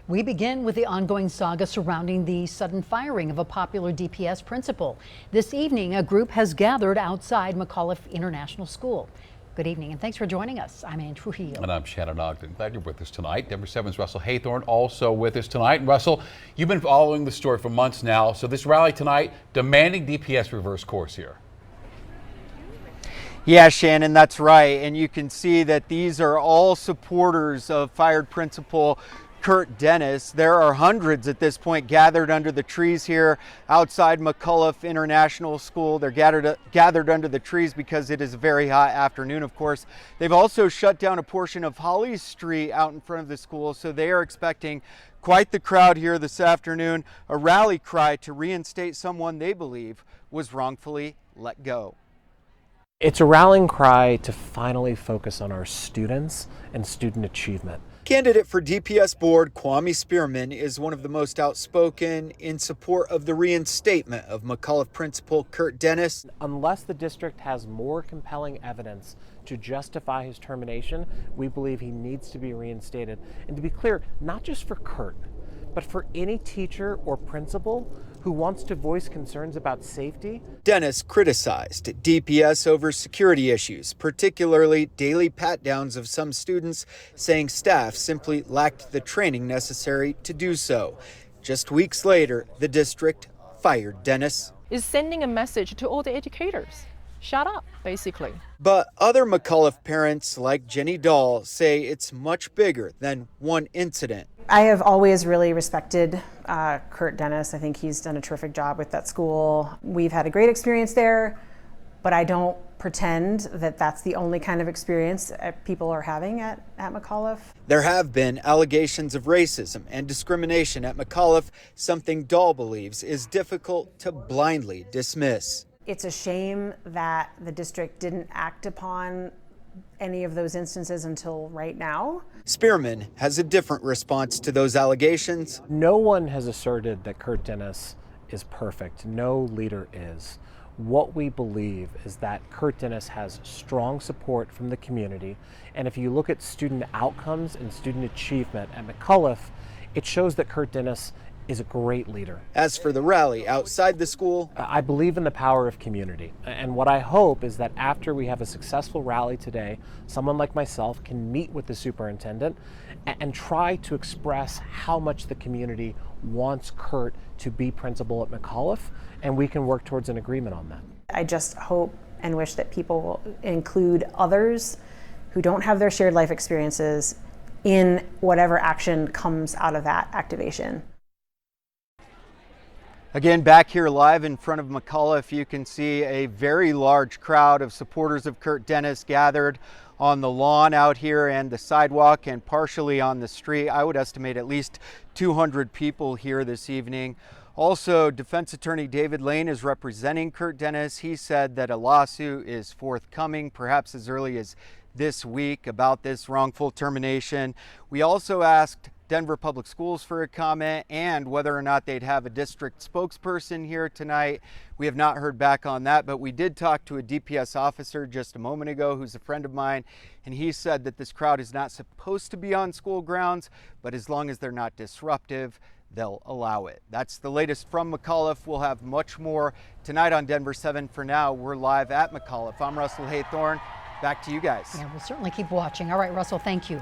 We begin with the ongoing saga surrounding the sudden firing of a popular DPS principal. This evening, a group has gathered outside McAuliffe International School. Good evening, and thanks for joining us. I'm Ann Trujillo. And I'm Shannon Ogden. Glad you're with us tonight. Denver 7's Russell Haythorne also with us tonight. And Russell, you've been following the story for months now. So this rally tonight demanding DPS reverse course here. Yeah, Shannon, that's right. And you can see that these are all supporters of fired Principal Kurt Dennis. There are hundreds at this point gathered under the trees here outside McAuliffe International School. They're gathered under the trees because it is a very hot afternoon, of course. They've also shut down a portion of Holly Street out in front of the school, so they are expecting quite the crowd here this afternoon. A rally cry to reinstate someone they believe was wrongfully let go. It's a rallying cry to finally focus on our students and student achievement. Candidate for DPS board Kwame Spearman is one of the most outspoken in support of the reinstatement of McAuliffe Principal Kurt Dennis. Unless the district has more compelling evidence to justify his termination, we believe he needs to be reinstated. And to be clear, not just for Kurt, but for any teacher or principal who wants to voice concerns about safety. Dennis criticized DPS over security issues, particularly daily pat-downs of some students, saying staff simply lacked the training necessary to do so. Just weeks later, the district fired Dennis. Is sending a message to all the educators. Shut up, basically. But other McAuliffe parents like Jenny Dahl say it's much bigger than one incident. I have always really respected Kurt Dennis. I think he's done a terrific job with that school. We've had a great experience there, but I don't pretend that that's the only kind of experience people are having at McAuliffe. There have been allegations of racism and discrimination at McAuliffe, something Dahl believes is difficult to blindly dismiss. It's a shame that the district didn't act upon any of those instances until right now. Spearman has a different response to those allegations. No one has asserted that Kurt Dennis is perfect. No leader is. What we believe is that Kurt Dennis has strong support from the community. And if you look at student outcomes and student achievement at McAuliffe, it shows that Kurt Dennis is a great leader. As for the rally outside the school, I believe in the power of community. And what I hope is that after we have a successful rally today, someone like myself can meet with the superintendent and try to express how much the community wants Kurt to be principal at McAuliffe, and we can work towards an agreement on that. I just hope and wish that people will include others who don't have their shared life experiences in whatever action comes out of that activation. Again, back here live in front of McAuliffe, you can see a very large crowd of supporters of Kurt Dennis gathered on the lawn out here and the sidewalk and partially on the street. I would estimate at least 200 people here this evening. Also, defense attorney David Lane is representing Kurt Dennis. He said that a lawsuit is forthcoming, perhaps as early as this week, about this wrongful termination. We also asked Denver Public Schools for a comment and whether or not they'd have a district spokesperson here tonight. We have not heard back on that, but we did talk to a DPS officer just a moment ago who's a friend of mine, and he said that this crowd is not supposed to be on school grounds, but as long as they're not disruptive, they'll allow it. That's the latest from McAuliffe. We'll have much more tonight on Denver 7. For now, we're live at McAuliffe. I'm Russell Haythorne. Back to you guys. Yeah, we'll certainly keep watching. All right, Russell, thank you.